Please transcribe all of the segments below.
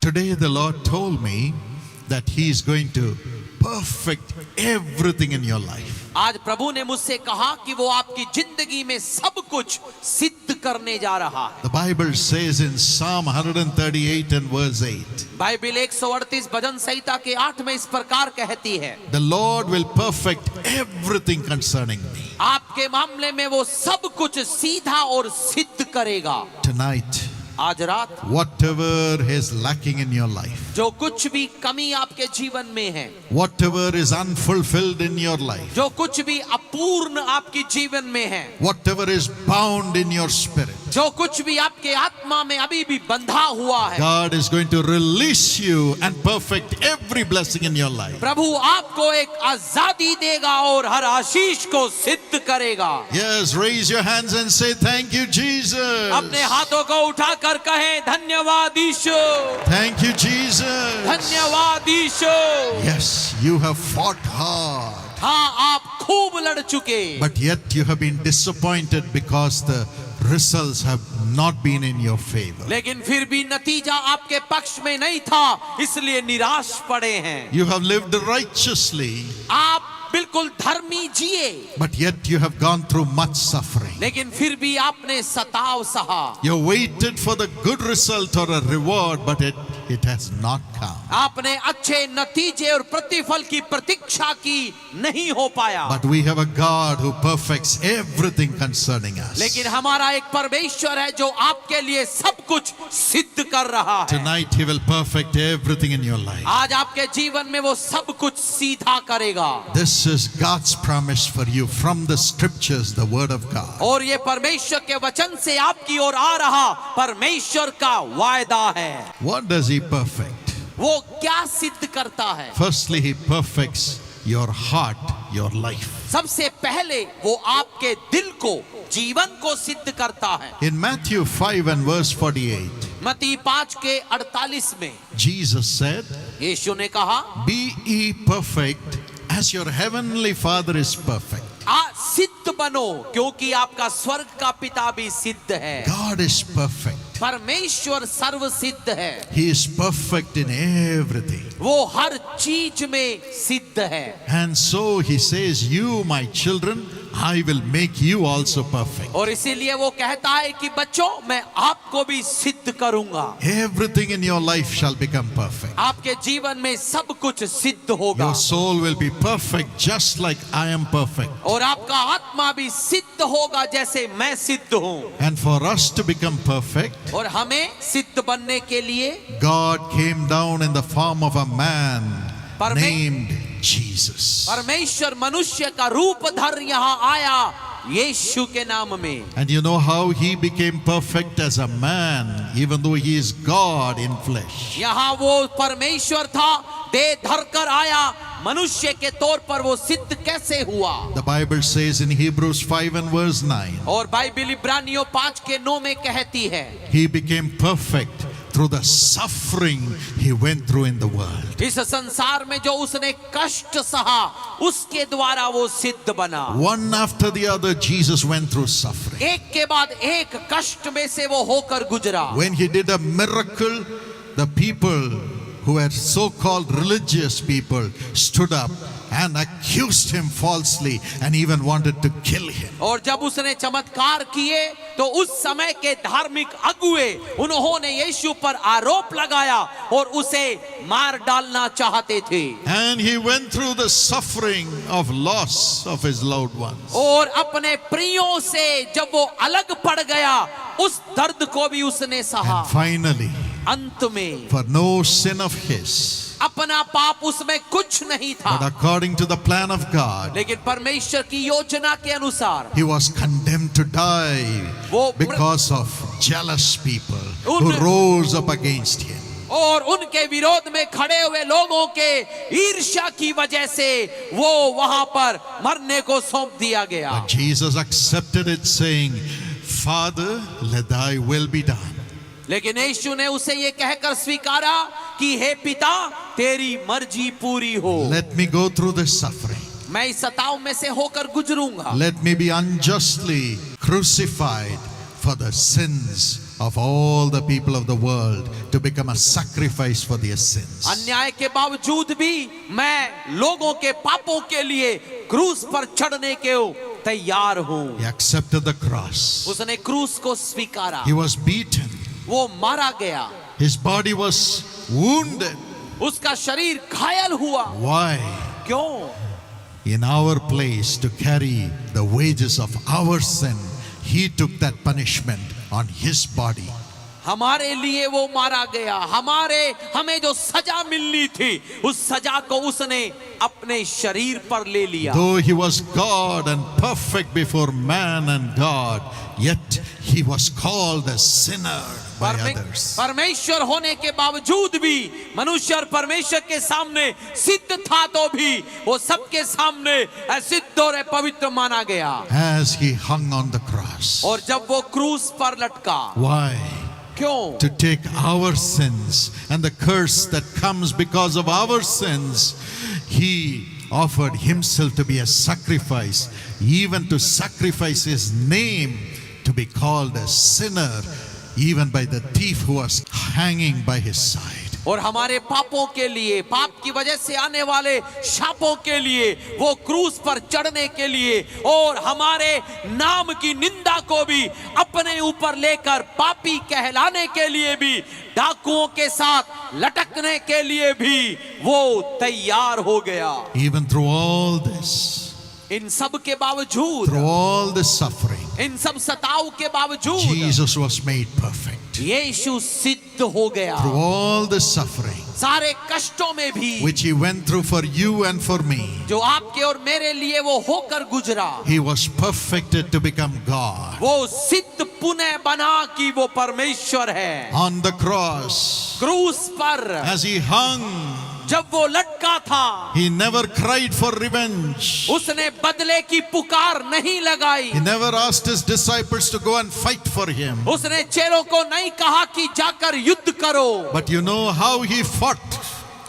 Today the Lord told me that He is going to perfect everything in your life. आज प्रभु ने मुझसे कहा कि वो आपकी जिंदगी में सब कुछ सिद्ध करने जा रहा है। The Bible says in Psalm 138 and verse 8, Bible 138 भजन संहिता के 8 में इस प्रकार कहती है, the Lord will perfect everything concerning me. आपके मामले में वो सब कुछ सीधा और सिद्ध करेगा। Tonight, आज रात whatever is lacking in your life, जो कुछ भी कमी आपके जीवन में है, whatever is unfulfilled in your life, जो कुछ भी अपूर्ण आपकी जीवन में है, whatever is bound in your spirit, जो कुछ भी आपके आत्मा में अभी भी बंधा हुआ है, God is going to release you and perfect every blessing in your life. प्रभु आपको एक आजादी देगा और हर आशीष को सिद्ध करेगा। Yes, raise your hands and say thank you, Jesus. अपने हाथों को उठाकर कहें धन्यवाद यीशु, Thank you, Jesus. धन्यवाद यीशु। Yes, you have fought hard, हाँ, आप खूब लड़ चुके, but yet you have been disappointed because the results have not been in your favor. लेकिन फिर भी नतीजा आपके पक्ष में नहीं था, इसलिए निराश पड़े हैं। You have lived righteously, आप बिल्कुल धर्मी जिए, but yet you have gone through much suffering. लेकिन फिर भी आपने सताव सहा। You waited for the good result or a reward, but it has not come. आपने अच्छे नतीजे और प्रतिफल की प्रतीक्षा की, नहीं हो पाया। But we have a God who perfects everything concerning us. लेकिन हमारा एक परमेश्वर है जो आपके लिए सब कुछ सिद्ध कर रहा है। Tonight He will perfect everything in your life. आज आपके जीवन में वो सब कुछ सीधा करेगा। This is God's promise for you from the scriptures, the word of God. और ये परमेश्वर के वचन से आपकी ओर आ रहा परमेश्वर का वायदा है। What does He perfect? वो क्या सिद्ध करता है? Firstly, He perfects your heart, your life. सबसे पहले वो आपके दिल को, जीवन को सिद्ध करता है। In Matthew 5 and verse 48, मत्ती 5 के 48 में Jesus said, यीशु ने कहा, be ye perfect as your heavenly Father is perfect. सिद्ध बनो क्योंकि आपका स्वर्ग का पिता भी सिद्ध है। God is perfect. परमेश्वर सर्व सिद्ध है, He is perfect in everything. वो हर चीज में सिद्ध है। And so He says, you my children, I will make you also perfect. और इसीलिए वो कहता है कि बच्चों, मैं आपको भी सिद्ध करूंगा। Everything in your life shall become perfect. आपके जीवन में सब कुछ सिद्ध होगा, Your soul will be perfect just like I am perfect. और आपका आत्मा भी सिद्ध होगा जैसे मैं सिद्ध हूँ। And for us to become perfect, और हमें सिद्ध बनने के लिए God came down in the form of a man Parme- named Jesus. परमेश्वर मनुष्य का रूप धर यहाँ आया यीशु के नाम में। And you know how He became perfect as a man, even though He is God in flesh. यहाँ वो परमेश्वर था, देह धर कर आया, मनुष्य के तौर पर वो सिद्ध कैसे हुआ? The Bible says in Hebrews 5 and verse 9, और बाइबिल इब्रानियों 5 के 9 में कहती है, He became perfect through the suffering He went through in the world. इस संसार में जो उसने कष्ट सहा, उसके द्वारा वो सिद्ध बना। One after the other, Jesus went through suffering. एक के बाद एक कष्ट में से वो होकर गुजरा। When He did a miracle, the people who were so-called religious people stood up and accused Him falsely and even wanted to kill Him. और जब उसने चमत्कार किए तो उस समय के धार्मिक अगुए उन्होंने यीशु पर आरोप लगाया और उसे मार डालना चाहते थे। And He went through the suffering of loss of His loved ones. और अपने प्रियों से जब वो अलग पड़ गया, उस दर्द को भी उसने सहा। And finally, अंत में for no sin of His, अपना पाप उसमें कुछ नहीं but था, according to the plan of God, लेकिन परमेश्वर की योजना के अनुसार He was condemned to die because of jealous people who rose up against Him. और उनके विरोध में खड़े हुए लोगों के ईर्ष्या की वजह से वो वहां पर मरने को सौंप दिया गया। But Jesus accepted it, saying, Father, let thy will be done. लेकिन यीशु ने उसे ये कहकर स्वीकारा कि हे पिता, तेरी मर्जी पूरी हो। Let me go through this suffering. मैं इस सताव में से होकर गुजरूंगा। Let me be unjustly crucified for the sins of all the people of the world to become a sacrifice for their sins. अन्याय के बावजूद भी मैं लोगों के पापों के लिए क्रूस पर चढ़ने के तैयार हूँ। He accepted the cross. उसने क्रूस को स्वीकारा। He was beaten. वो मारा गया। His body was wounded. उसका शरीर घायल हुआ। Why? क्यों? In our place, to carry the wages of our sin, he took that punishment on his body. हमारे लिए वो मारा गया। हमें जो सजा मिलनी थी उस सजा को उसने अपने शरीर पर ले लिया। Though he was God and perfect before man and God, yet he was called a sinner by others. परमेश्वर होने के बावजूद भी मनुष्य और परमेश्वर के सामने सिद्ध था तो भी वो सबके सामने असिद्ध और पवित्र माना गया। As he hung on the cross. और जब वो क्रूस पर लटका। Why? क्यों? To take our sins and the curse that comes because of our sins, he offered himself to be a sacrifice, even to sacrifice his name, to be called a sinner, even by the thief who was hanging by his side. और हमारे पापों के लिए, पाप की वजह से आने वाले शापों के लिए वो क्रूस पर चढ़ने के लिए और हमारे नाम की निंदा को भी अपने ऊपर लेकर पापी कहलाने के लिए भी, डाकुओं के साथ लटकने के लिए भी वो तैयार हो गया। Even through all this, इन सब के बावजूद, through all the suffering, इन सब सताव के बावजूद Jesus was made perfect. यीशु सिद्ध हो गया। Through all the suffering सारे कष्टों में भी which he went through for you and for me, जो आपके और मेरे लिए वो होकर गुजरा, he was perfected to become God. वो सिद्ध पुनः बना कि वो परमेश्वर है। On the cross, क्रूस पर as he hung, जब वो लटका था, he never cried for revenge. उसने बदले की पुकार नहीं लगाई। He never asked his disciples to go and fight for him. उसने चेलों को नहीं कहा कि जाकर युद्ध करो। But you know how he fought?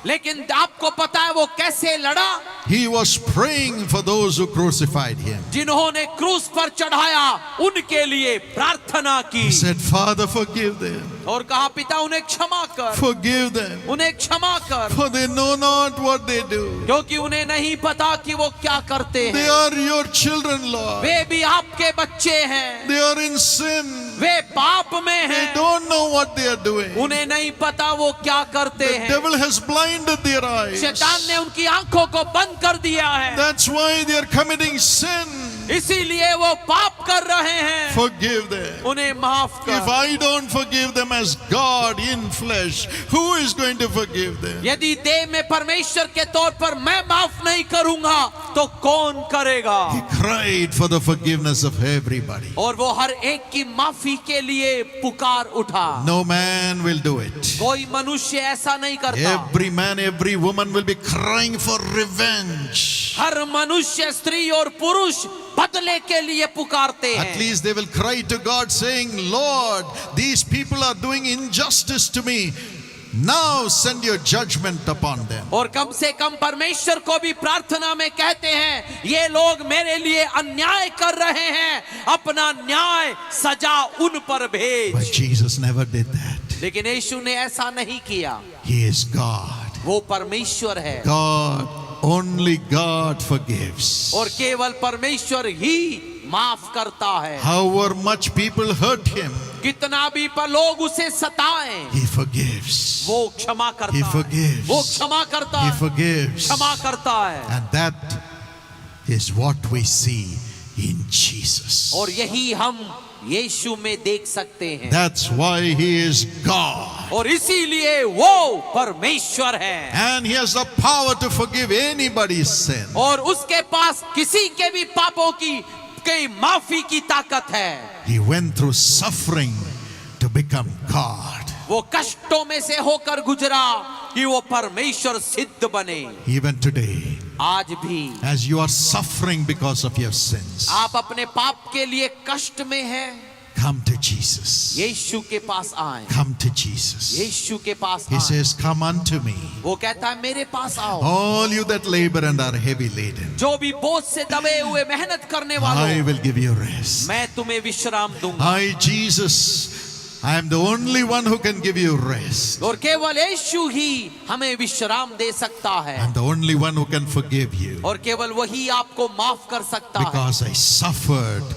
लेकिन आपको पता है वो कैसे लड़ा? He was praying for those who crucified him. जिन्होंने क्रूस पर चढ़ाया उनके लिए प्रार्थना की। He said, Father, forgive them. और कहा पिता उन्हें क्षमा कर, Forgive them. उन्हें क्षमा कर, For they know not what they do. क्योंकि उन्हें नहीं पता कि वो क्या करते They हैं। are your children, Lord. वे भी आपके बच्चे हैं, They are in sin. वे पाप में They हैं, don't know what they are doing. उन्हें नहीं पता वो क्या करते The हैं। devil has blinded their eyes. शैतान ने उनकी आंखों को बंद कर दिया है, That's why they are committing sin. इसीलिए वो पाप कर रहे हैं। Forgive them. उन्हें माफ If कर। I don't forgive them as God in flesh, who is going to forgive them? यदि देह में परमेश्वर के तौर पर मैं माफ नहीं करूंगा तो कौन करेगा? He cried for the forgiveness of everybody. और वो हर एक की माफी के लिए पुकार उठा। No man will do it. कोई मनुष्य ऐसा नहीं करता। Every man, every woman will be crying for revenge. हर मनुष्य, स्त्री और पुरुष बदले के लिए पुकारते At हैं। least they will cry to God saying, Lord, these people are doing injustice to me. Now send your judgment upon them. और कम से कम परमेश्वर को भी प्रार्थना में कहते हैं, ये लोग मेरे लिए अन्याय कर रहे हैं, अपना न्याय सजा उन पर But भेज। Jesus never did that. लेकिन यीशु ने ऐसा नहीं किया। He is God. वो परमेश्वर है God, only God forgives. और केवल परमेश्वर ही माफ करता है। However much people hurt him, कितना भी पर लोग उसे सताएं, he forgives. वो क्षमा करता He है। forgives. वो क्षमा करता He है, forgives. क्षमा करता है। And that is what we see in Jesus. और यही हम यीशु में देख सकते हैं। That's why he is God. और इसीलिए वो परमेश्वर है And he has the power to forgive anybody's sin. और उसके पास किसी के भी पापों की माफी की ताकत है। He went through suffering to become God. वो कष्टों में से होकर गुजरा कि वो परमेश्वर सिद्ध बने। Even today, आज भी as you are suffering because of your sins, आप अपने पाप के लिए कष्ट में हैं, come to Jesus. यीशु के पास आए। Come to Jesus. यीशु के पास He आए। says, come unto me, वो कहता है मेरे पास आओ, all you that labor and are heavy laden. जो भी बोझ से दबे हुए मेहनत करने I वालों, will give you rest. मैं तुम्हें विश्राम दूंगा। I, Jesus, I am the only one who can give you rest. और केवल यीशु ही हमें विश्राम दे सकता है, I'm the only one who can forgive you. और केवल वही आपको माफ कर सकता है, Because I suffered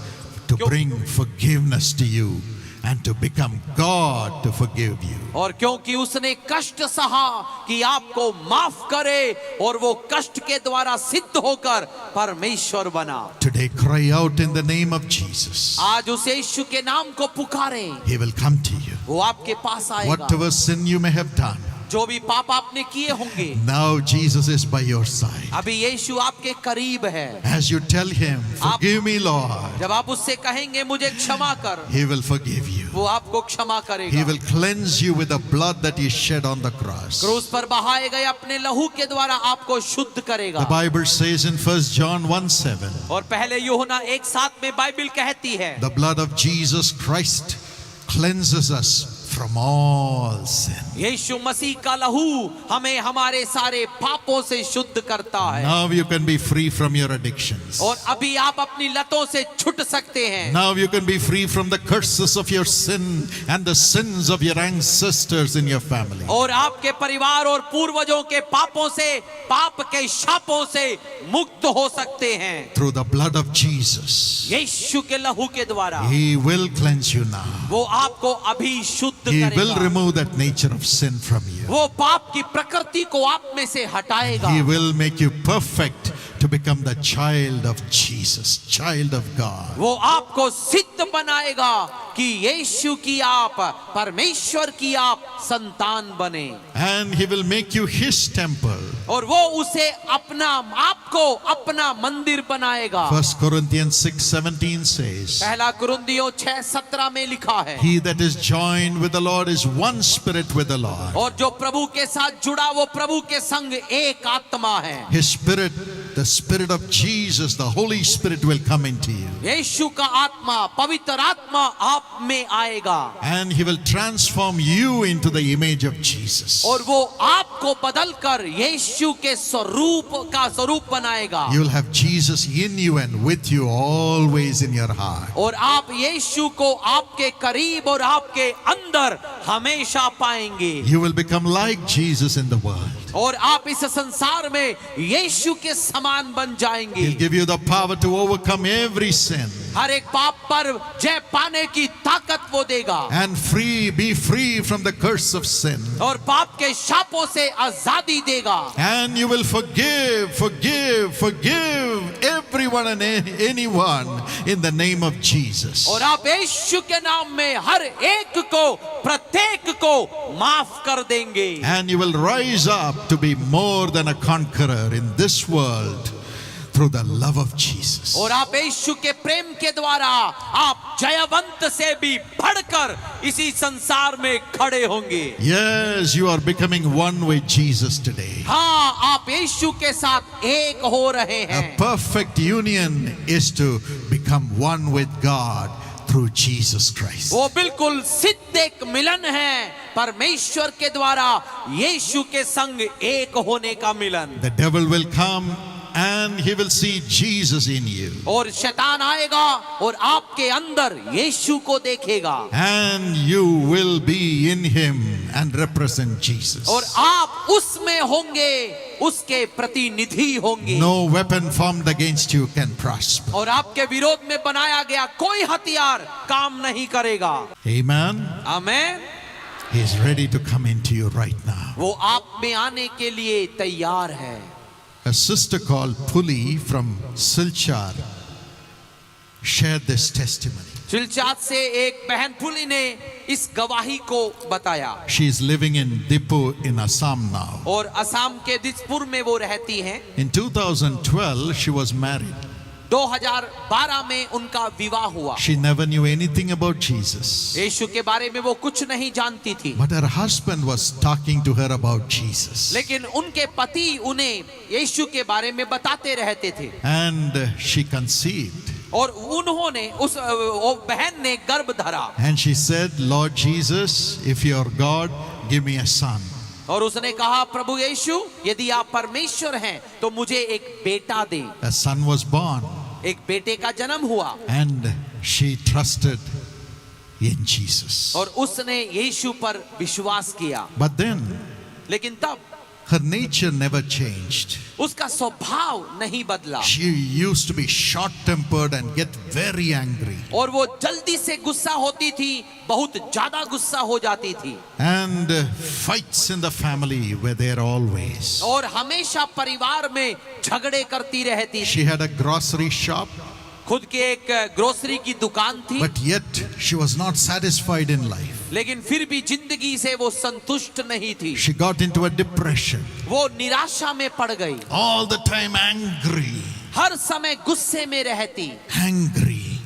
to bring forgiveness to you and to become God to forgive you. और क्योंकि उसने कष्ट सहा कि आपको माफ करे और वो कष्ट के द्वारा सिद्ध होकर परमेश्वर बना। Today cry out in the name of Jesus. आज उस यीशु के नाम को पुकारें, He will come to you. वो आपके पास आएगा। Whatever sin you may have done, जो भी पाप आपने किए होंगे, now Jesus is by your side. अभी यीशु आपके करीब है। As you tell him, forgive me, Lord, जब आप उससे कहेंगे मुझे क्षमा कर, he will forgive you. वो आपको क्षमा He करेगा। will cleanse you with the blood that he shed on the cross. क्रूस पर बहाए गए अपने लहू के द्वारा आपको शुद्ध करेगा। The Bible says in 1 John 1:7, और पहले यूहन्ना 1:7 में बाइबल कहती है, the blood of Jesus Christ cleanses us from all sin. यीशु मसीह का लहू हमें हमारे सारे पापों से शुद्ध करता है। Now you can be free from your addictions. और अभी आप अपनी लतों से छूट सकते हैं। Now you can be free from the curses of your sin and the sins of your ancestors in your family. और आपके परिवार और पूर्वजों के पापों से, पाप के शापों से मुक्त हो सकते हैं Through the blood of Jesus, यीशु के लहू के द्वारा। he will cleanse you now. वो आपको अभी शुद्ध He will करेगा। remove that nature of sin from you. वो पाप की प्रकृति को आप में से हटाएगा। He will make you perfect to become the child of Jesus, child of God. वो आपको सिद्ध बनाएगा कि यीशु की आप, परमेश्वर की आप संतान बने। And he will make you his temple. और वो उसे अपना, आपको अपना मंदिर बनाएगा। 1 Corinthians 6:17 says, पहला कुरिन्थियों 6:17 में लिखा है, he that is joined with the Lord is one spirit with the Lord. और जो प्रभु के साथ जुड़ा वो प्रभु के संग एक आत्मा है। His spirit, the spirit of Jesus, the Holy Spirit will come into you. यीशु का आत्मा, पवित्र आत्मा आप में आएगा। And he will transform you into the image of Jesus. और वो आपको बदलकर यीशु के स्वरूप बनाएगा। You will have Jesus in you and with you always in your heart. और आप यीशु को आपके करीब और आपके अंदर हमेशा पाएंगे। You will become like Jesus in the world. और आप इस संसार में यीशु के समान बन जाएंगे। He'll give you the power to overcome every sin. हर एक पाप पर जय पाने की ताकत वो देगा। And be free from the curse of sin. और पाप के शापों से आजादी देगा। And you will forgive everyone and anyone in the name of Jesus. और आप यीशु के नाम में हर एक को, प्रत्येक को माफ कर देंगे। And you will rise up to be more than a conqueror in this world through the love of Jesus. और आप यीशु के प्रेम के द्वारा आप जयवंत से भी बढ़कर इसी संसार में खड़े होंगे। Yes, you are becoming one with Jesus today. हाँ, आप यीशु के साथ एक हो रहे A हैं। perfect union is to become one with God through Jesus Christ. वो बिल्कुल सिद्ध एक मिलन है परमेश्वर के द्वारा यीशु के संग एक होने का मिलन। The devil will come and he will see Jesus in you. और शैतान आएगा और आपके अंदर यीशु को देखेगा। And you will be in him and represent Jesus. और आप उसमें होंगे, उसके प्रतिनिधि होंगे। No weapon formed against you can prosper. और आपके विरोध में बनाया गया कोई हथियार काम नहीं करेगा। Amen. Amen. He is ready to come into you right now. वो आप में आने के लिए तैयार है। A sister called Puli from Silchar shared this testimony. सिलचात से एक बहन पुली ने इस गवाही को बताया। She is living in Dipu in Assam now. और असम के दिसपुर में वो रहती हैं। In 2012, she was married. 2012 में उनका विवाह हुआ। She never knew anything about Jesus. यीशु के बारे में वो कुछ नहीं जानती थी। But her husband was talking to her about Jesus. लेकिन उनके पति उन्हें यीशु के बारे में बताते रहते थे। And she conceived. और उन्होंने वो बहन ने गर्भ धरा। And she said, Lord Jesus, if you are God, give me a son. और उसने कहा, प्रभु यीशु, यदि आप परमेश्वर हैं तो मुझे एक बेटा दे। A son was born. एक बेटे का जन्म हुआ। And she trusted in Jesus. और उसने यीशु पर विश्वास किया। But then लेकिन तब her nature never changed. उसका स्वभाव नहीं बदला She used to be short-tempered and get very angry. और वो जल्दी से गुस्सा होती थी, बहुत ज्यादा गुस्सा हो जाती थी। And fights in the family were there always. और हमेशा परिवार में झगड़े करती रहती थी। She had a grocery shop, खुद की एक ग्रोसरी की दुकान थी, but yet she was not satisfied in life. लेकिन फिर भी जिंदगी से वो संतुष्ट नहीं थी। She got into a depression, वो निराशा में पड़ गई, all the time angry, हर समय गुस्से में रहती,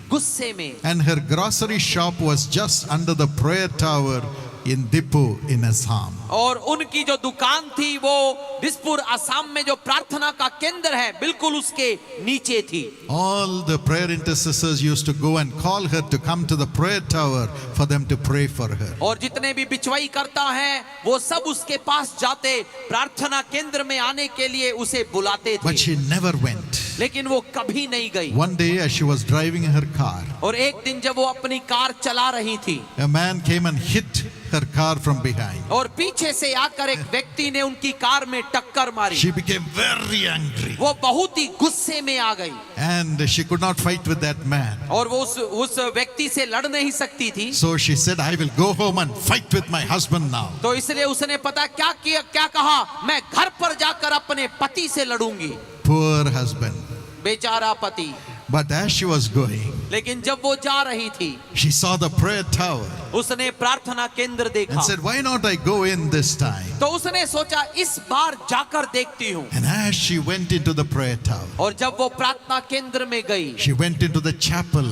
गुस्से में। And her grocery shop was just under the prayer tower in Dipu in Assam. और उनकी जो दुकान थी वो दिसपुर असम में जो प्रार्थना का केंद्र है बिल्कुल उसके नीचे थी। All the prayer intercessors used to go and call her to come to the prayer tower for them to pray for her. और जितने भी बिचवाई करता है वो सब उसके पास जाते, प्रार्थना केंद्र में आने के लिए उसे बुलाते But थे, she never went. लेकिन वो कभी नहीं गई। One day as she was driving her car, और एक दिन जब वो अपनी कार चला रही थी, a man came and hit her car from behind. और पीछे से आकर एक व्यक्ति ने उनकी कार में टक्कर मारी। She became very angry वो बहुत ही गुस्से में आ गई and she could not fight with that man. और वो उस व्यक्ति से लड़ नहीं सकती थी। So she said, I will go home and fight with my husband now. तो इसलिए उसने पता क्या किया, क्या कहा, मैं घर पर जाकर अपने पति से लड़ूंगी। Poor husband. बेचारा पति। But as she was going, लेकिन जब वो जा रही थी, she saw the prayer tower उसने प्रार्थना केंद्र देखा and said, why not I go in this time? तो उसने सोचा इस बार जाकर देखती हूँ। And as she went into the prayer tower, और जब वो प्रार्थना केंद्र में गई, she went into the chapel,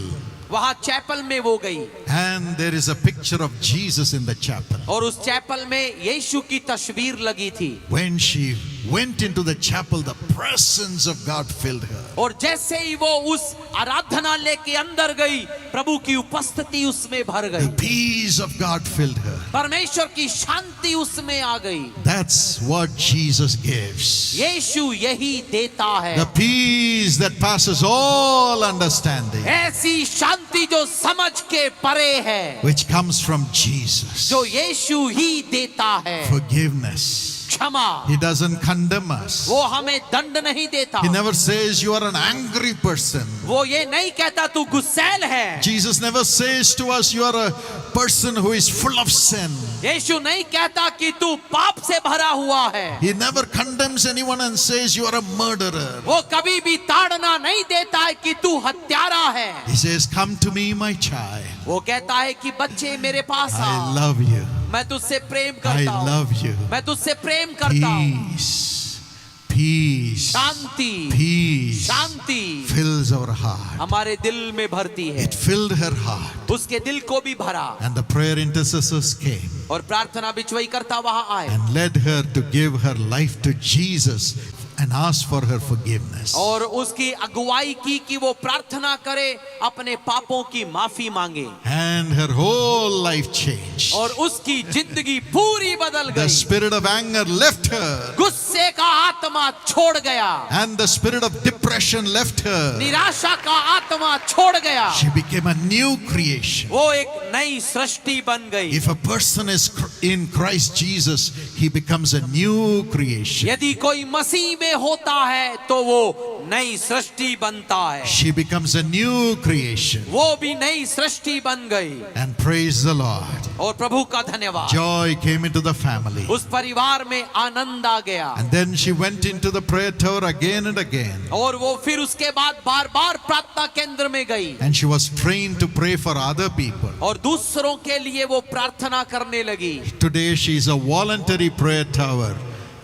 वहाँ चैपल में वो गई and there is a picture of Jesus in the chapel. और उस चैपल में यीशु की तस्वीर लगी थी। When she went into the chapel, the presence of God filled her. और जैसे ही वो उस आराधनालय के अंदर गई, प्रभु की उपस्थिति उसमें भर The गई, peace of God filled her. परमेश्वर की शांति उसमें आ गई। That's what Jesus gives. यीशु यही देता है, The peace that passes all understanding, ऐसी शांति जो समझ के परे है, which comes from Jesus. जो यीशु ही देता है। Forgiveness. क्षमा, He doesn't condemn us. वो हमें दंड नहीं देता। He never says you are an angry person. वो ये नहीं कहता तू गुस्सैल है। Jesus never says to us you are a person who is full of sin. यीशु नहीं कहता कि तू पाप से भरा हुआ है। He never condemns anyone and says you are a murderer. वो कभी भी ताड़ना नहीं देता है कि तू हत्यारा है। He says, come to me, my child. वो कहता है कि बच्चे मेरे पास I आ, love you. मैं तुझसे प्रेम I करता हूँ, love you. मैं तुझसे प्रेम करता हूँ। Peace. Peace. Shanti, Peace Shanti fills our heart. हमारे दिल में भरती है। It filled her heart. उसके दिल को भी भरा And the prayer intercessors came और प्रार्थना बिचवाई करता वहां आए and led her to give her life to Jesus and ask for her forgiveness. और उसकी अगुवाई की कि वो प्रार्थना करे, अपने पापों की माफी मांगे And her whole life changed. और उसकी जिंदगी पूरी बदल The गई। spirit of anger left her. गुस्से का आत्मा छोड़ गया, And the spirit of depression left her. निराशा का आत्मा छोड़ गया। She became a new creation. वो एक नई सृष्टि बन गई। If a person is in Christ Jesus, he becomes a new creation. यदि कोई मसीह में होता है तो वो नई सृष्टि बनता है। She becomes a new creation. वो भी नई सृष्टि बन गई And praise the Lord. और प्रभु का धन्यवाद। Joy came into the family. उस परिवार में आनंद आ गया And then she went into the prayer tower again and again. और वो फिर उसके बाद बार बार प्रार्थना केंद्र में गई And she was trained to pray for other people. और दूसरों के लिए वो प्रार्थना करने लगी। Today she is a voluntary prayer tower.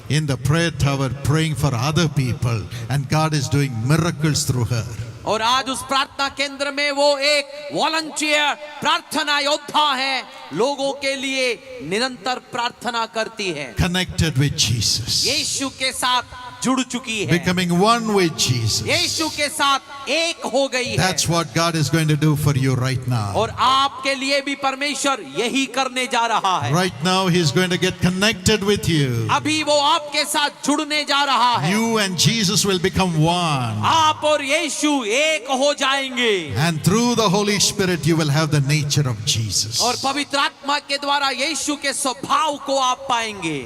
In the prayer tower praying for other people. And God is doing miracles through her. और आज उस प्रार्थना केंद्र में वो एक वॉलंटियर प्रार्थना योद्धा है, लोगों के लिए निरंतर प्रार्थना करती है। Connected with Jesus. यीशु के साथ जुड़ चुकी है, Becoming one with Jesus. यीशु के साथ एक हो गई है। That's what God is going to do for you right now. और आपके लिए भी परमेश्वर यही करने जा रहा है। Right now, He's going to get connected with you. अभी वो आपके साथ जुड़ने जा रहा है। You and Jesus will become one. आप और यीशु एक हो जाएंगे। And through the Holy Spirit, you will have the nature of Jesus. और पवित्र आत्मा के द्वारा यीशु के स्वभाव को आप पाएंगे।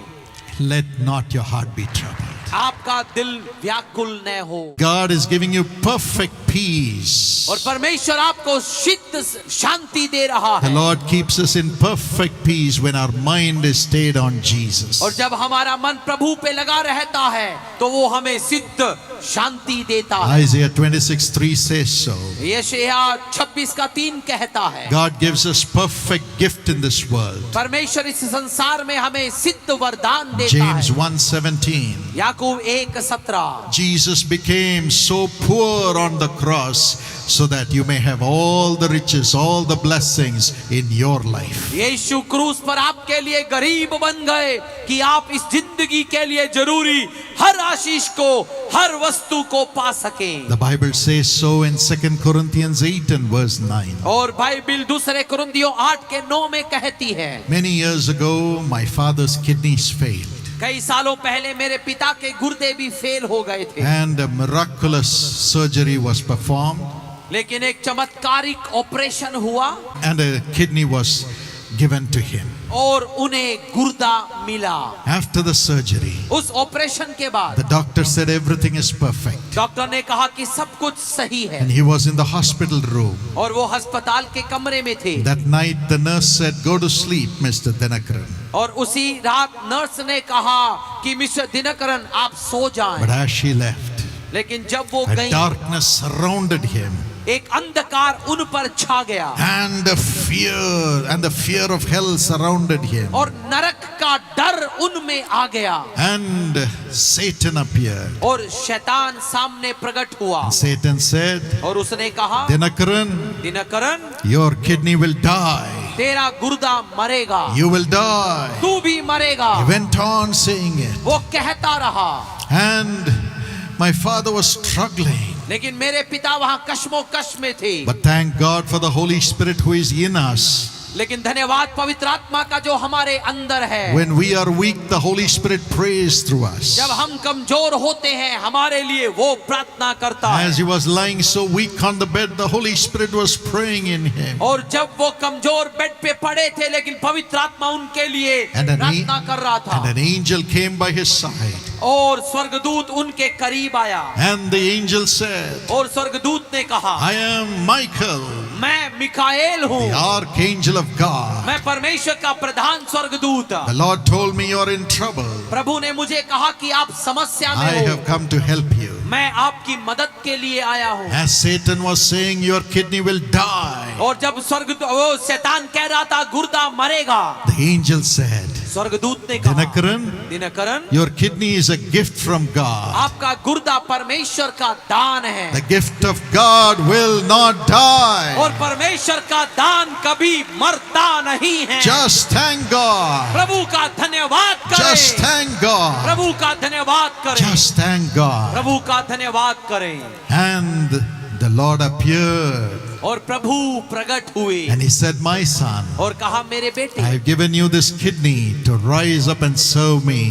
Let not your heart be troubled. आपका दिल व्याकुल न हो। God is giving you perfect peace. और परमेश्वर आपको सिद्ध शांति दे रहा The है। Lord keeps us in perfect peace when our mind is stayed on Jesus. और जब हमारा मन प्रभु पे लगा रहता है तो वो हमें सिद्ध शांति देता है। Isaiah 26:3 says so. यशायाह 26:3 कहता है। God gives us perfect gift in this world. परमेश्वर इस संसार में हमें सिद्ध वरदान देता James है। 1:17. याकूब 1:17। Jesus became so poor on the cross so that you may have all the riches, all the blessings in your life. यीशु क्रूस पर आपके लिए गरीब बन गए कि आप इस जिंदगी के लिए जरूरी हर आशीष को, हर वस्तु को पा सकें। The Bible says so in 2 Corinthians 8 and verse 9. और बाइबिल दूसरे कुरिन्थियों 8:9 में कहती है। Many years ago, my father's kidneys failed. कई सालों पहले मेरे पिता के गुर्दे भी फेल हो गए थे। And a miraculous surgery was performed. लेकिन एक चमत्कारिक ऑपरेशन हुआ And a kidney was given to him. और उन्हें गुर्दा मिला। After the surgery, उस ऑपरेशन के बाद the doctor said everything is perfect. Doctor ने कहा कि सब कुछ सही है। And he was in the hospital room. और वो अस्पताल के कमरे में थे। That night, the nurse said, "Go to sleep, Mr. Dinakaran." और उसी रात नर्स ने कहा कि मिस्टर दिनकरन आप सो जाएं। But as she left, लेकिन जब वो a गई darkness surrounded him. एक अंधकार उन पर छा गया And the fear of hell surrounded him. और नरक का डर उनमें आ गया And Satan appeared. और शैतान सामने प्रकट हुआ। Satan said, और उसने कहा "Dinakaran, Dinakaran your kidney will die. तेरा गुर्दा मरेगा, You will die." तू भी मरेगा। He went on saying it. वो कहता रहा। And my father was struggling. लेकिन मेरे पिता वहां कश्मोकश में थे। But thank God for the Holy Spirit who is in us. लेकिन धन्यवाद पवित्र आत्मा का जो हमारे अंदर है। When we are weak, the Holy Spirit prays through us. जब हम कमजोर होते हैं हमारे लिए वो प्रार्थना करता है। As he was lying so weak on the bed, the Holy Spirit was praying in him. और जब वो कमजोर बेड पे पड़े थे लेकिन पवित्र आत्मा उनके लिए And प्रार्थना कर रहा था। an angel came by his side. और स्वर्गदूत उनके करीब आया। And the angel said, और स्वर्गदूत ने कहा "I am Michael, मैं मिकाएल हूँ, the archangel of God. मैं परमेश्वर का प्रधान स्वर्गदूत। The Lord told me you are in trouble. प्रभु ने मुझे कहा कि आप समस्या I में हो, have come to help you." मैं आपकी मदद के लिए आया हूँ। As Satan was saying, your kidney will die, और जब वो शैतान कह रहा था गुर्दा मरेगा, the angel said, स्वर्गदूत ने कहा "Dinakaran, Dinakaran your kidney is a gift from God. आपका गुर्दा परमेश्वर का दान है। The gift of God will not die." और परमेश्वर का दान कभी मरता नहीं है। Just thank God. प्रभु का धन्यवाद Just करें, thank God. प्रभु का धन्यवाद करें, Just thank God. प्रभु का धन्यवाद करें। And the Lord appeared और प्रभु प्रकट हुए and he said, "My son, और कहा मेरे बेटे I have given you this kidney to rise up and serve me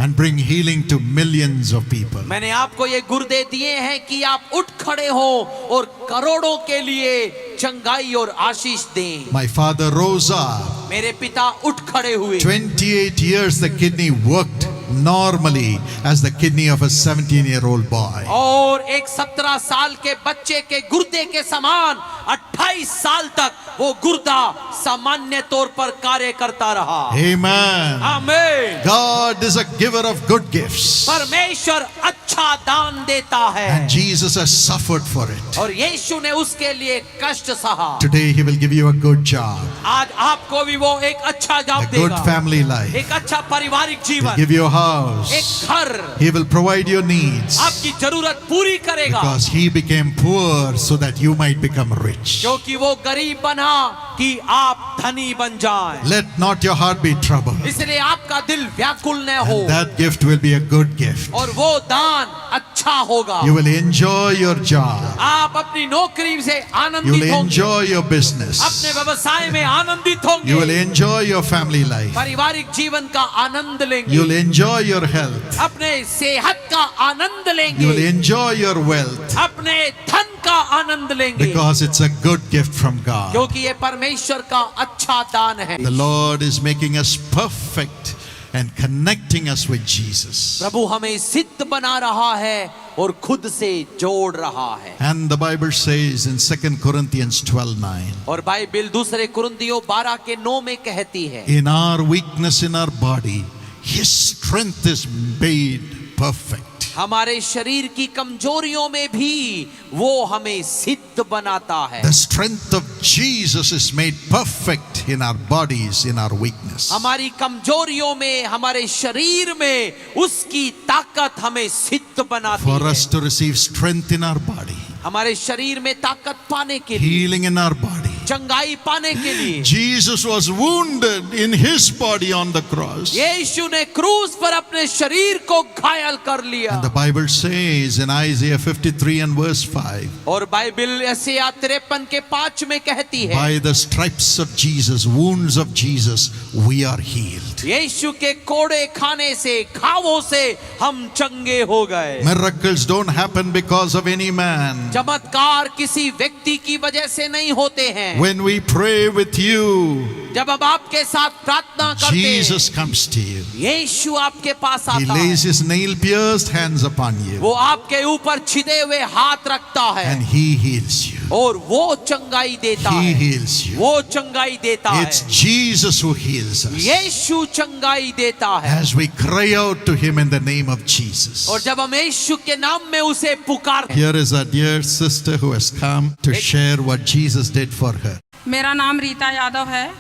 and bring healing to millions of people." मैंने आपको ये गुर्दे दिए हैं कि आप उठ खड़े हो और करोड़ों के लिए चंगाई और आशीष दें। My father rose up. मेरे पिता उठ खड़े हुए। 28 years the kidney worked normally as the kidney of a 17-year-old boy. और एक 17 साल के बच्चे के गुर्दे के समान 28 साल तक वो गुर्दा सामान्य तौर पर कार्य करता रहा। Amen. आमीन। God is a giver of good gifts. परमेश्वर अच्छा दान देता है And Jesus has suffered for it. और यीशु ने उसके लिए कष्ट सहा। Today he will give you a good job, आज आपको भी वो एक अच्छा जॉब a good देगा, family life. एक अच्छा पारिवारिक He'll जीवन, give you a एक house. घर, He will provide your needs आपकी जरूरत पूरी करेगा because he became poor so that you might become rich. rich. क्योंकि वो गरीब बना कि आप धनी बन जाएं। Let not your heart be troubled. इसलिए आपका दिल व्याकुल न हो, And that gift will be a good gift. और वो दान अच्छा होगा। You will enjoy your job. आप अपनी नौकरी से You आनंदित will होंगे, enjoy your business. अपने व्यवसाय में आनंदित You will होंगे, enjoy your family life. पारिवारिक जीवन का आनंद You लेंगे, will enjoy your health. अपने सेहत का आनंद You will लेंगे, enjoy your wealth. अपने धन का आनंद लेंगे, Because it's a good gift from God. क्योंकि ये परमेश्वर का अच्छा दान है। The Lord is making us perfect and connecting us with Jesus. प्रभु हमें सिद्ध बना रहा है और खुद से जोड़ रहा है। And the Bible says in 2 Corinthians 12:9, और बाइबल दूसरे कुरिन्थियों 12 के 9 में कहती है, in our weakness in our body, His strength is made perfect. हमारे शरीर की कमजोरियों में भी वो हमें सिद्ध बनाता है। The strength of Jesus is made perfect in our bodies, in our weakness. हमारी कमजोरियों में, हमारे शरीर में उसकी ताकत हमें सिद्ध बनाती For है। us to receive strength in our body, हमारे शरीर में ताकत पाने के लिए, healing in our body. चंगाई पाने के लिए Jesus was wounded in His body on the cross. यीशु ने क्रूस पर अपने शरीर को घायल कर लिया। And the Bible says in Isaiah 53 and verse 5, और बाइबल यशायाह 53 के 5 में कहती है, by the stripes of Jesus, wounds of Jesus, we are healed. यीशु के कोड़े खाने से, घावों से हम चंगे हो गए। Miracles don't happen because of any man. चमत्कार किसी व्यक्ति की वजह से नहीं होते हैं। When we pray with you, जब हम आपके साथ प्रार्थना करते Jesus हैं, comes to you. यीशु आपके पास He आता lays है, His nail-pierced hands upon you वो आपके ऊपर छिदे हुए हाथ रखता and है He heals you. और वो चंगाई देता He है, heals you. वो चंगाई देता It's है, Jesus who heals us. यीशु चंगाई देता है। As we cry out to Him in the name of Jesus. और जब हम यीशु के नाम में उसे पुकारते हैं, Here is our dear sister who has come to share what Jesus did for her. मेरा नाम रीता यादव है,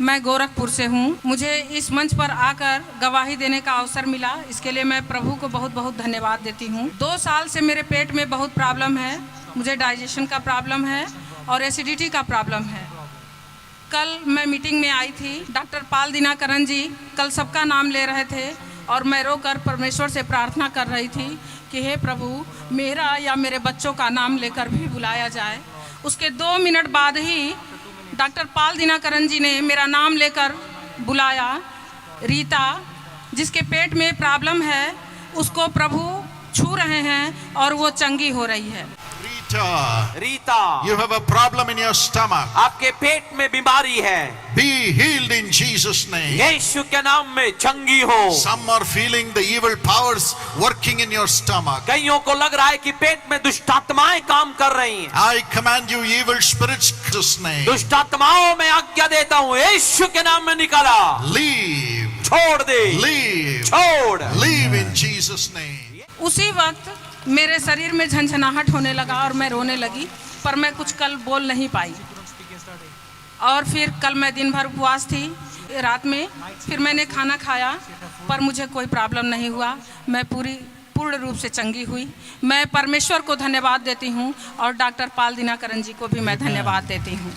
मैं गोरखपुर से हूँ। मुझे इस मंच पर आकर गवाही देने का अवसर मिला, इसके लिए मैं प्रभु को बहुत बहुत धन्यवाद देती हूँ। 2 साल से मेरे पेट में बहुत प्रॉब्लम है, मुझे डाइजेशन का प्रॉब्लम है और एसिडिटी का प्रॉब्लम है। कल मैं मीटिंग में आई थी, डॉक्टर पाल दिनाकरन जी कल सबका नाम ले रहे थे और मैं रोकर परमेश्वर से प्रार्थना कर रही थी कि हे प्रभु, मेरा या मेरे बच्चों का नाम लेकर भी बुलाया जाए। उसके 2 मिनट बाद ही डॉक्टर पाल दिनाकरन जी ने मेरा नाम लेकर बुलाया। रीता, जिसके पेट में प्रॉब्लम है, उसको प्रभु छू रहे हैं और वो चंगी हो रही है। Rita, you have a problem in your stomach. आपके पेट में बीमारी है, Be healed in Jesus' name. यीशु के नाम में चंगी हो। Some are feeling the evil powers working in your stomach. कईयों को लग रहा है कि पेट में दुष्ट आत्माएं काम कर रही हैं। I command you, evil spirits, in Jesus' name. दुष्ट आत्माओं में आज्ञा देता हूँ, यीशु के नाम में निकाला, Leave. छोड़ दे, Leave. छोड़। Leave in Jesus' name. उसी वक्त मेरे शरीर में झंझनाहट होने लगा और मैं रोने लगी, पर मैं कुछ कल बोल नहीं पाई। और फिर कल मैं दिन भर उपवास थी, रात में फिर मैंने खाना खाया, पर मुझे कोई प्रॉब्लम नहीं हुआ। मैं पूर्ण रूप से चंगी हुई। मैं परमेश्वर को धन्यवाद देती हूँ और डॉक्टर पाल दिनाकरन जी को भी मैं धन्यवाद देती हूँ।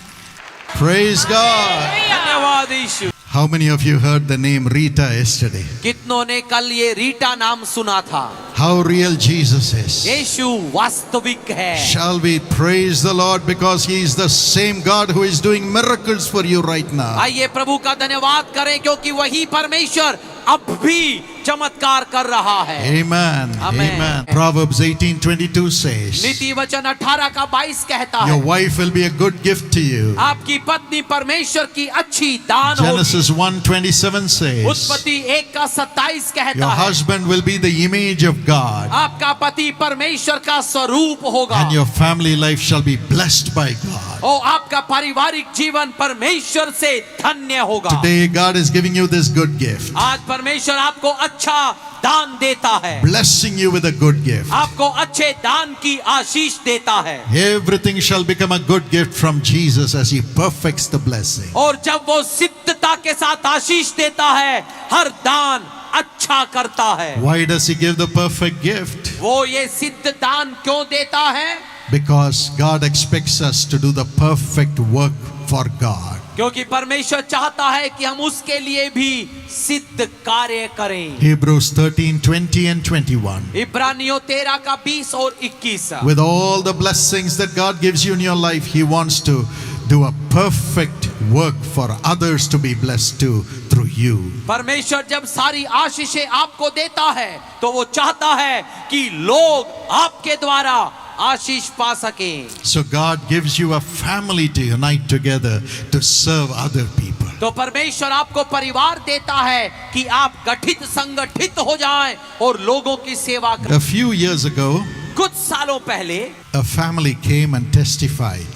Praise God. धन्यवाद यीशु। How many of you heard the name Rita yesterday? कितनों ने कल ये रीटा नाम सुना था? How real Jesus is. यीशु वास्तविक है। Shall we praise the Lord because He is the same God who is doing miracles for you right now. आइए प्रभु का धन्यवाद करें, क्योंकि वही परमेश्वर अब भी चमत्कार कर रहा है। Amen. Amen. Amen. Proverbs 18:22 says, नीति वचन 18 का 22 कहता your है, wife will be a good gift to you. आपकी पत्नी परमेश्वर की अच्छी दान होगी। Genesis 1:27 says, उत्पत्ति 1 का 27 कहता your है, husband will be the image of God आपका पति परमेश्वर का स्वरूप होगा and your family life shall be blessed by God. और आपका पारिवारिक जीवन परमेश्वर से धन्य होगा। Today God is giving you this good gift, आज परमेश्वर आपको अच्छा दान देता है, blessing you with a good gift. आपको अच्छे दान की आशीष देता है। Everything shall become a good gift from Jesus as He perfects the blessing. और जब वो सिद्धता के साथ आशीष देता है, हर दान अच्छा करता है। Why does He give the perfect gift? वो ये सिद्ध दान क्यों देता है? Because God expects us to do the perfect work for God. क्योंकि परमेश्वर चाहता है कि हम उसके लिए भी सिद्ध कार्य करें। Hebrews 13, 20 and 21. इब्रानियों 13 का 20 और 21। With all the blessings that God gives you in your life, He wants to do a perfect work for others to be blessed too through you. परमेश्वर जब सारी आशीषें आपको देता है तो वो चाहता है कि लोग आपके द्वारा आशीष पा सकें। So God gives you a family to unite together to serve other people. तो परमेश्वर आपको परिवार देता है कि आप गठित संगठित हो जाएं और लोगों की सेवा करें। A few years ago, कुछ सालों पहले a family came and testified.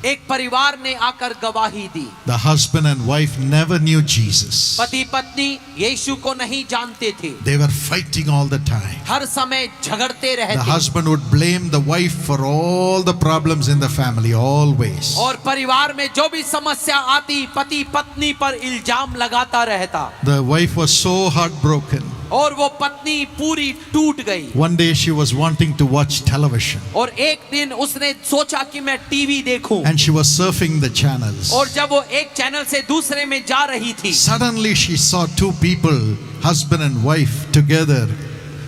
एक परिवार ने आकर गवाही दी। The husband and wife never knew Jesus. पति पत्नी यीशु को नहीं जानते थे। They were fighting all the time. हर समय झगड़ते The रहते। husband would blame the wife for all the problems in the family, always. और परिवार में जो भी समस्या आती पति पत्नी पर इल्जाम लगाता रहता। The wife was so heartbroken. और वो पत्नी पूरी टूट गई। One day she was wanting to watch television और एक दिन उसने सोचा कि मैं टीवी देखूं। and she was surfing the channels. और जब वो एक चैनल से दूसरे में जा रही थी Suddenly she saw two people, husband and wife, together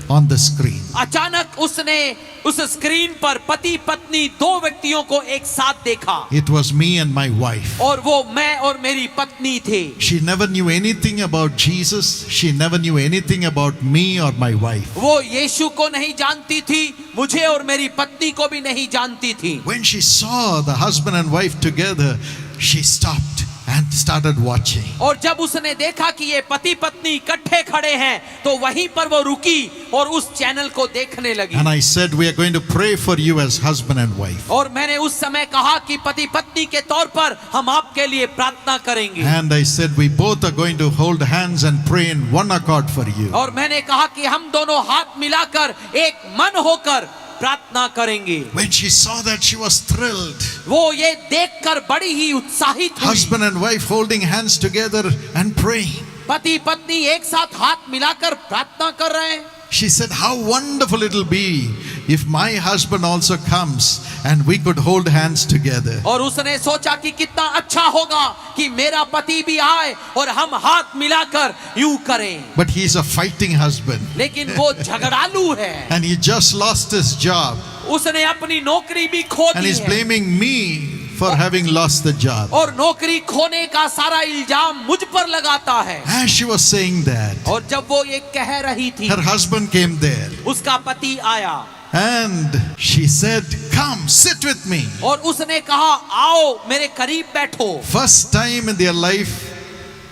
on the screen. अचानक उसने उस स्क्रीन पर पति पत्नी दो व्यक्तियों को एक साथ देखा। It was me and my wife. और वो मैं और मेरी पत्नी थे। She never knew anything about Jesus. She never knew anything about me or my wife. वो यीशु को नहीं जानती थी, मुझे और मेरी पत्नी को भी नहीं जानती थी। When she saw the husband and wife together, she stopped and started watching. और जब उसने देखा कि ये पति पत्नी इकट्ठे खड़े हैं तो वहीं पर वो रुकी और उस चैनल को देखने लगी। And I said, we are going to pray for you as husband and wife. और मैंने उस समय कहा कि पति पत्नी के तौर पर हम आपके लिए प्रार्थना करेंगे। And I said, we both are going to hold hands and pray in one accord for you. और मैंने कहा कि हम दोनों हाथ मिलाकर एक मन होकर प्रार्थना करेंगे। When she saw that, she was thrilled. वो ये देखकर बड़ी ही उत्साहित हुई। Husband and wife holding hands together and praying. पति पत्नी एक साथ हाथ मिलाकर प्रार्थना कर रहे हैं। She said, how wonderful it'll be if my husband also comes and we could hold hands together. और उसने सोचा कि कितना अच्छा होगा कि मेरा पति भी आए और हम हाथ मिलाकर यूं करें। But he's a fighting husband लेकिन वो झगड़ालू है। and he just lost his job उसने अपनी नौकरी भी खो and दी he's है। blaming me for having lost the job. और नौकरी खोने का सारा इल्जाम मुझ पर लगाता है। As she was saying that, और जब वो ये कह रही थी her husband came there उसका पति आया and she said, come sit with me. और उसने कहा आओ मेरे करीब बैठो। First time in their life,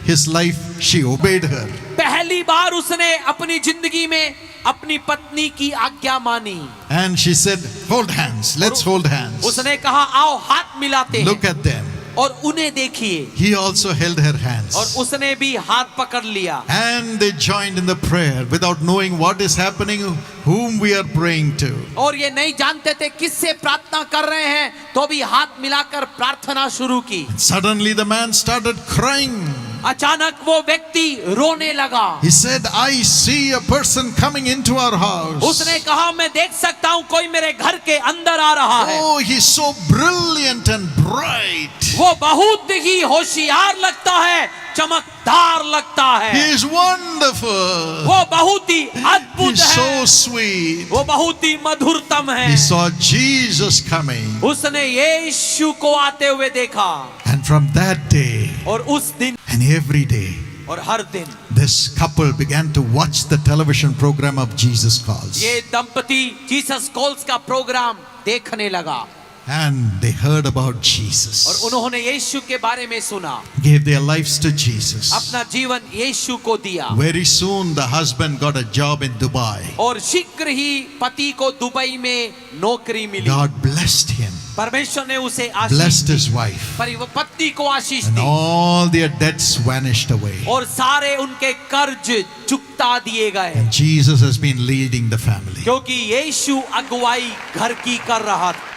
his life, she obeyed her. पहली बार उसने अपनी जिंदगी में अपनी पत्नी की आज्ञा मानी। And she said, hold hands, let's hold hands. उसने कहा आओ हाथ मिलाते हैं। Look at them. और उन्हें देखिए। He also held her hands. और उसने भी हाथ पकड़ लिया। And they joined in the prayer without knowing what is happening, whom we are praying to. और ये नहीं जानते थे किससे प्रार्थना कर रहे हैं तो भी हाथ मिलाकर प्रार्थना शुरू की। Suddenly the man started crying. अचानक वो व्यक्ति रोने लगा। He said, I see a person coming into our house. उसने कहा मैं देख सकता हूँ कोई मेरे घर के अंदर आ रहा है। Oh, he's so brilliant and bright. वो बहुत ही होशियार लगता है, चमकदार लगता है। He is wonderful. वो बहुत ही अद्भुत He's so है। sweet. वो बहुत ही मधुरतम है। He saw Jesus coming. उसने यीशु को आते हुए देखा। And from that day और उस दिन and every day, और हर दिन this couple began to watch the television program of Jesus Calls. ये दंपति जीसस कॉल्स का प्रोग्राम देखने लगा। And they heard about और Jesus. उन्होंने यीशु के बारे में सुना। Gave their lives to Jesus. अपना जीवन यीशु को दिया। Very soon the husband got a job in Dubai. और शीघ्र ही पति को दुबई में नौकरी मिली। God blessed him. परमेश्वर ने उसे आशीष Blessed दी। his wife. पत्नी को आशीष And the all their debts vanished away. और सारे उनके कर्ज चुकता दिए गए। And Jesus has been leading the family. क्योंकि यीशु अगुवाई घर की कर रहा था।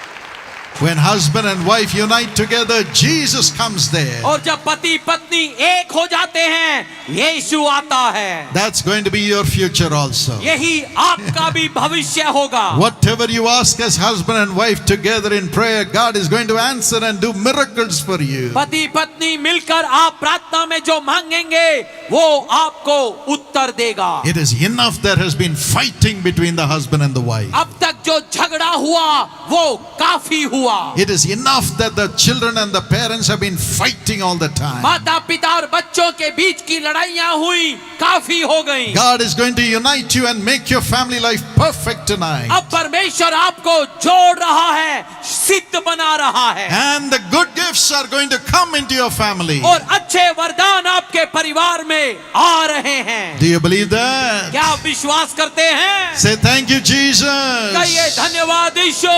When husband and wife unite together, Jesus comes there. और जब पति पत्नी एक हो जाते हैं, यीशु आता है। That's going to be your future also. यही आपका भी भविष्य होगा। Whatever you ask as husband and wife together in prayer, God is going to answer and do miracles for you. पति पत्नी मिलकर आप प्रार्थना में जो मांगेंगे, वो आपको उत्तर देगा। It is enough there has been fighting between the husband and the wife. अब तक जो झगड़ा हुआ, वो काफी हुआ। It is enough that the children and the parents have been fighting all the time. माता पिता और बच्चों के बीच की लड़ाइयाँ हुई, काफी हो गई। God is going to unite you and make your family life perfect tonight. अब परमेश्वर आपको जोड़ रहा है, सिद्ध बना रहा है। And the good gifts are going to come into your family. और अच्छे वरदान आपके परिवार में आ रहे हैं। Do you believe that? क्या आप विश्वास करते हैं? Say thank you, Jesus. कहिए धन्यवाद यीशु।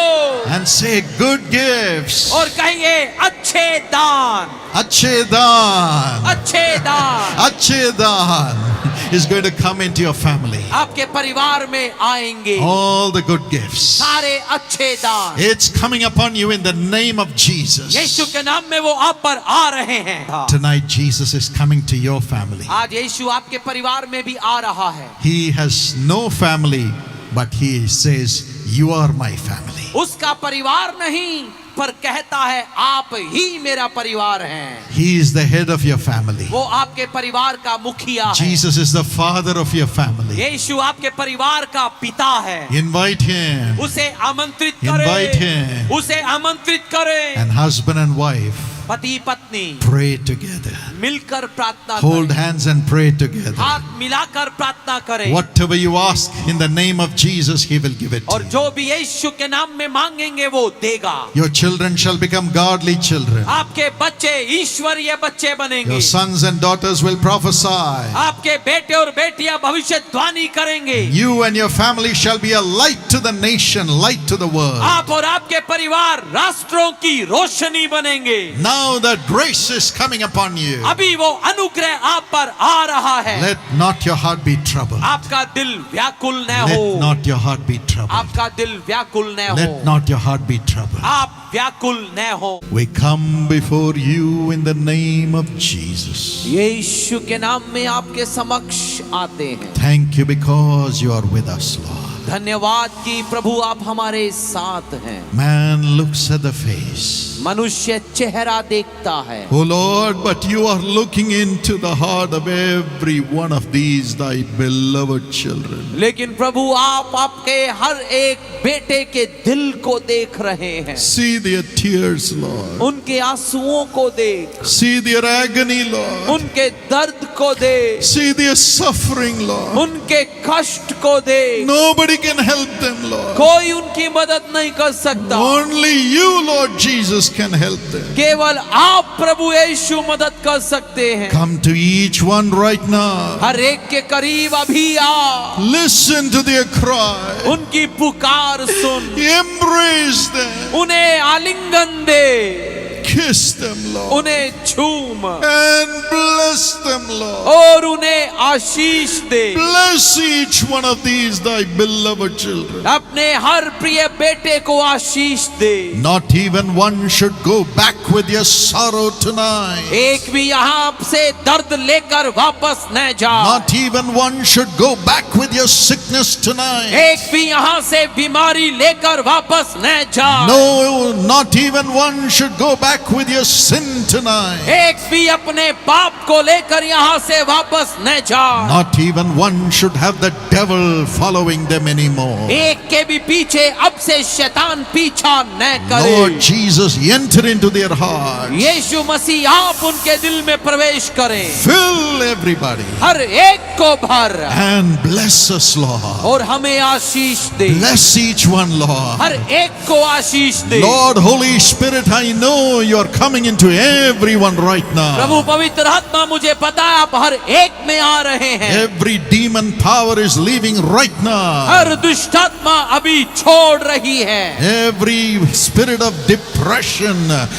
And say good gifts. और कहिए अच्छे दान, Achhe daan. अच्छे दान Achhe daan is going to come into your family. आपके परिवार में आएंगे। All the good gifts. सारे अच्छे दान It's coming upon you in the name of Jesus. यीशु के नाम में वो आप पर आ रहे हैं। Tonight Jesus is coming to your family. आज यीशु आपके परिवार में भी आ रहा है। He has no family, but he says, you are my family. उसका परिवार नहीं, पर कहता है आप ही मेरा परिवार हैं। He is the head of your family. वो आपके परिवार का मुखिया है। Jesus is the father of your family. यीशु आपके परिवार का पिता है। Invite him. उसे आमंत्रित Invite करें, him. उसे आमंत्रित करें। And husband and wife, पति पत्नी pray together. मिलकर प्रार्थना Hold करें, hands and pray together. हाथ मिलाकर प्रार्थना करें। Whatever you ask in the name of Jesus, he will give it to और you. जो भी यीशु के नाम में मांगेंगे वो देगा। Your children shall become godly children. आपके बच्चे ईश्वरीय बच्चे बनेंगे। Your sons and daughters will prophesy. आपके बेटे और बेटियां भविष्यवाणी करेंगे। You and your family shall be a light to the nation, light to the world. आप और आपके परिवार राष्ट्रों की रोशनी बनेंगे। Now that grace is coming upon you. अभी वो अनुग्रह आप पर आ रहा है। Let not your heart be troubled. आपका दिल व्याकुल न Let हो। not your heart be troubled. आपका दिल व्याकुल न Let हो। not your heart be troubled. आप व्याकुल न हो। We come before you in the name of Jesus. यीशु के नाम में आपके समक्ष आते हैं। Thank you because you are with us, Lord. धन्यवाद कि प्रभु आप हमारे साथ हैं। Man looks at the face. मनुष्य चेहरा देखता है। Oh Lord, but you are looking into the heart of every one of these thy beloved children. लेकिन प्रभु आप आपके हर एक बेटे के दिल को देख रहे हैं। See their tears, Lord. उनके आंसुओं को देख, See their agony, Lord. उनके दर्द को देख, See their suffering, Lord. उनके कष्ट को देख। Nobody can help them, Lord. कोई उनकी मदद नहीं कर सकता। Only you, Lord Jesus, can help them. केवल आप प्रभु यीशु मदद कर सकते हैं। Come to each one right now. हर एक के करीब अभी आ, Listen to their cry. उनकी पुकार सुन, Embrace them. उन्हें आलिंगन दे, Kiss them, Lord. उन्हें झूम And bless them, Lord. और उन्हें आशीष दे। Bless each one of these thy beloved children. अपने हर प्रिय बेटे को आशीष दे। Not even one should go back with your sorrow tonight. एक भी यहाँ से दर्द लेकर वापस न जा। Not even one should go back with your sickness tonight. एक भी यहाँ से बीमारी लेकर वापस न जा। No, not even one should go back with your sin tonight. एक भी अपने पाप को लेकर यहाँ से वापस न जा। Not even one should have the devil following them anymore. एक के भी पीछे अब से शैतान पीछा न करे। Lord Jesus, enter into their hearts. यीशु मसीह आप उनके दिल में प्रवेश करें, Fill everybody हर एक को भर and bless us, Lord. और हमें आशीष दे। Bless each one, Lord. हर एक को आशीष दे। Lord, Holy Spirit, I know you are coming into everyone right now. प्रभु पवित्र आत्मा मुझे पता है आप हर एक में आ रहे हैं। Every demon power is leaving right now. हर दुष्ट आत्मा अभी छोड़ रही है। Every spirit of depression,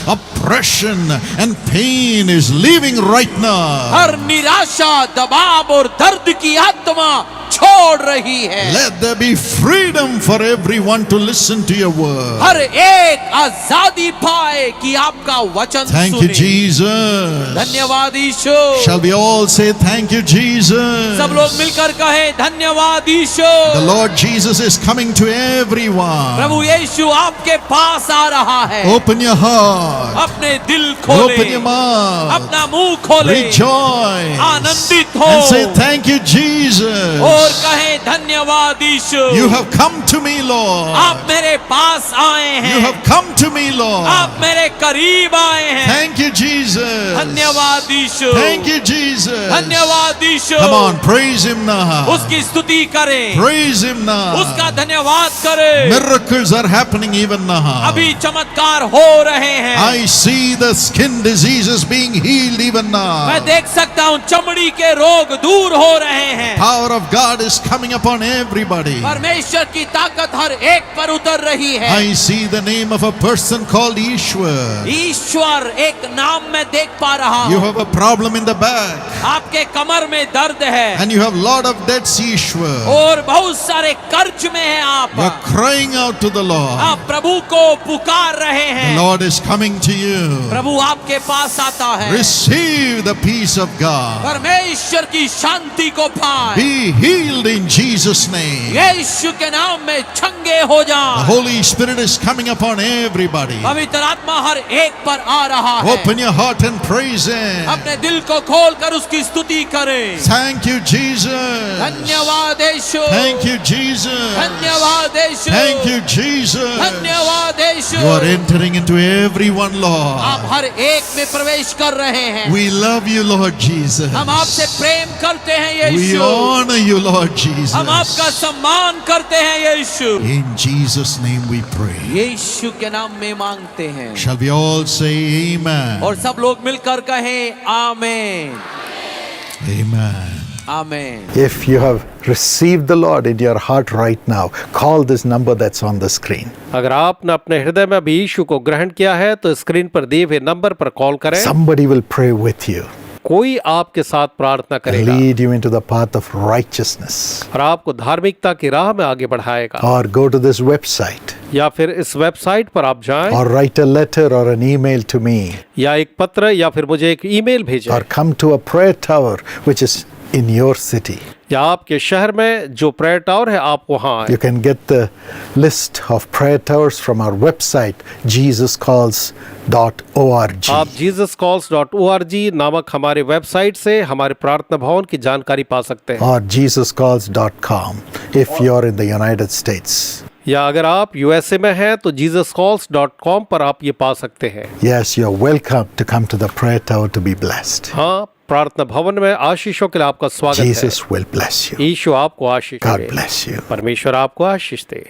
oppression and pain is leaving right now. हर निराशा, दबाव और दर्द की आत्मा छोड़ रही है। Let there be freedom for everyone to listen to your word. हर एक आजादी पाए कि आपका वचन Thank you, सुने। Jesus. धन्यवाद यीशु। Shall we all say thank you, Jesus? सब लोग मिलकर कहे धन्यवाद यीशु। The Lord Jesus is coming to everyone. प्रभु यीशु आपके पास आ रहा है। Open your heart. अपने दिल खोले, Open your mouth. अपना मुंह खोले, Rejoice. आनंदित हो And say thank you, Jesus. और कहे धन्यवाद यीशु। You have come to me, Lord. आप मेरे पास आए You हैं, have come to me, Lord. आप मेरे करीब आए हैं। Thank you, Jesus. धन्यवाद यीशु। Thank you, Jesus. धन्यवाद यीशु। Come on, praise Him now. उसकी स्तुति करें, Praise Him now. उसका धन्यवाद करें। Miracles are happening even now. अभी चमत्कार हो रहे हैं। I see the skin diseases being healed even now. मैं देख सकता हूँ चमड़ी के रोग दूर हो रहे हैं। Power of God is coming upon everybody. परमेश्वर की ताकत हर एक पर उतर रही है। I see the name of a person called Ishwar. ईश्वर एक नाम मैं देख पा रहा You हूँ। have a problem in the back आपके कमर में दर्द है and you have lot of debts, Ishwar. और बहुत सारे कर्ज में है आप। You are crying out to the Lord. आप प्रभु को पुकार रहे The हैं। Lord is coming to you. प्रभु आपके पास आता है। Receive the peace of God. परमेश्वर की शांति को पाए। Be healed in Jesus' name. यीशु के नाम में चंगे हो The जाएं। Holy Spirit is coming upon everybody. पवित्र आत्मा हर एक पर आ रहा है। Open your heart and praise Him. अपने दिल को खोलकर उसकी स्तुति करें। Thank you, Jesus. धन्यवाद यीशु। Thank you, Jesus. धन्यवाद यीशु। Thank you, Jesus. धन्यवाद यीशु। You are entering into everyone, Lord. आप हर एक में प्रवेश कर रहे हैं। We love you, Lord Jesus. हम आपसे प्रेम करते हैं We Yeshu. honor you, Lord Jesus. हम आपका सम्मान करते हैं यीशु। In Jesus' name we pray. यीशु के नाम में मांगते हैं Shall we all say amen? और सब लोग मिलकर कहें आमीन। Amen. आमीन। If you have received the Lord in your heart right now, call this number that's on the screen. अगर आपने अपने हृदय में अभी यीशु को ग्रहण किया है तो स्क्रीन पर दिए हुए नंबर पर कॉल करें। Somebody will pray with you, कोई आपके साथ प्रार्थना करेगा lead you into the path of righteousness. और आपको धार्मिकता की राह में आगे बढ़ाएगा। Or go to this website, या फिर इस वेबसाइट पर आप जाएं or write a letter or an email to me, या एक पत्र या फिर मुझे एक ईमेल भेजें or come to a prayer tower which is in your city. या आपके शहर में जो प्रेयर टावर है आप वहां आए। You can get the list of prayer towers from our website, jesuscalls.org. आप jesuscalls.org नामक हमारे वेबसाइट से हमारे प्रार्थना भवन की जानकारी पा सकते हैं। Or jesuscalls.com if you're in the United States. या अगर आप यूएसए में हैं तो jesuscalls.com पर आप ये पा सकते हैं। Yes, you're welcome to come to the prayer tower to be blessed. हाँ, प्रार्थना भवन में आशीषों के लिए आपका स्वागत Jesus will bless है। you. यीशु आपको आशीष God दे। bless you. परमेश्वर आपको आशीष दे।